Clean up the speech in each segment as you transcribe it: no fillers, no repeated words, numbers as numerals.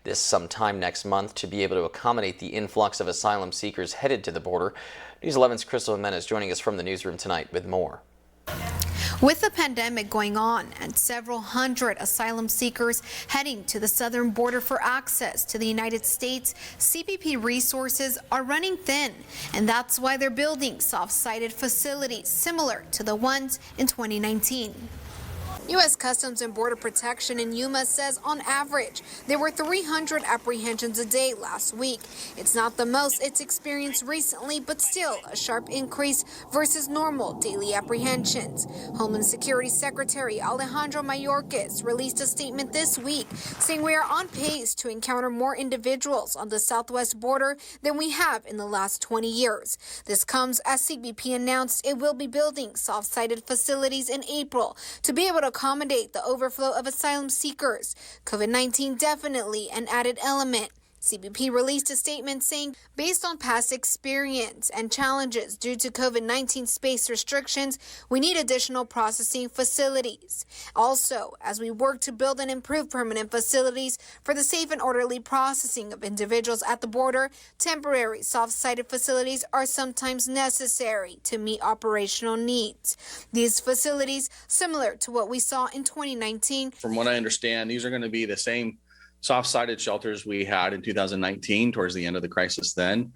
this sometime next month to be able to accommodate the influx of asylum seekers headed to the border. News 11's Crystal Jimenez joining us from the newsroom tonight with more. With the pandemic going on and several hundred asylum seekers heading to the southern border for access to the United States, CBP resources are running thin, and that's why they're building soft-sided facilities similar to the ones in 2019. U.S. Customs and Border Protection in Yuma says on average there were 300 apprehensions a day last week. It's not the most it's experienced recently, but still a sharp increase versus normal daily apprehensions. Homeland Security Secretary Alejandro Mayorkas released a statement this week saying we are on pace to encounter more individuals on the southwest border than we have in the last 20 years. This comes as CBP announced it will be building soft-sided facilities in April to be able to accommodate the overflow of asylum seekers. COVID-19 definitely an added element. CBP released a statement saying, based on past experience and challenges due to COVID-19 space restrictions, we need additional processing facilities. Also, as we work to build and improve permanent facilities for the safe and orderly processing of individuals at the border, temporary soft-sided facilities are sometimes necessary to meet operational needs. These facilities, similar to what we saw in 2019. From what I understand, these are going to be the same soft-sided shelters we had in 2019 towards the end of the crisis then.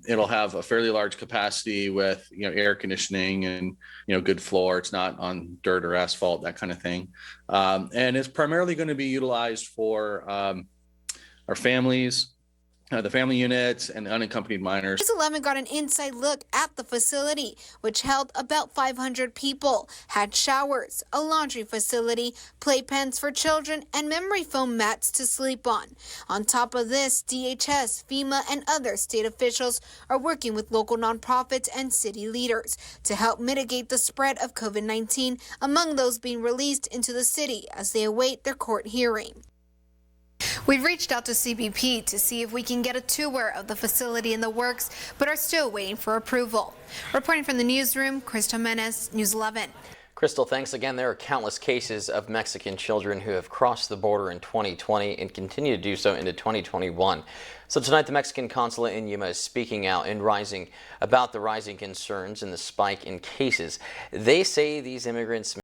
It'll have a fairly large capacity with air conditioning and good floor. It's not on dirt or asphalt, that kind of thing. And it's primarily going to be utilized for our families, the family units and unaccompanied minors. News 11 got an inside look at the facility, which held about 500 people, had showers, a laundry facility, playpens for children, and memory foam mats to sleep on. On top of this, DHS, FEMA, and other state officials are working with local nonprofits and city leaders to help mitigate the spread of COVID-19 among those being released into the city as they await their court hearing. We've reached out to CBP to see if we can get a tour of the facility in the works, but are still waiting for approval. Reporting from the newsroom, Crystal Jimenez, News 11. Crystal, thanks again. There are countless cases of Mexican children who have crossed the border in 2020 and continue to do so into 2021. So tonight, the Mexican consulate in Yuma is speaking out about the rising concerns and the spike in cases. They say these immigrants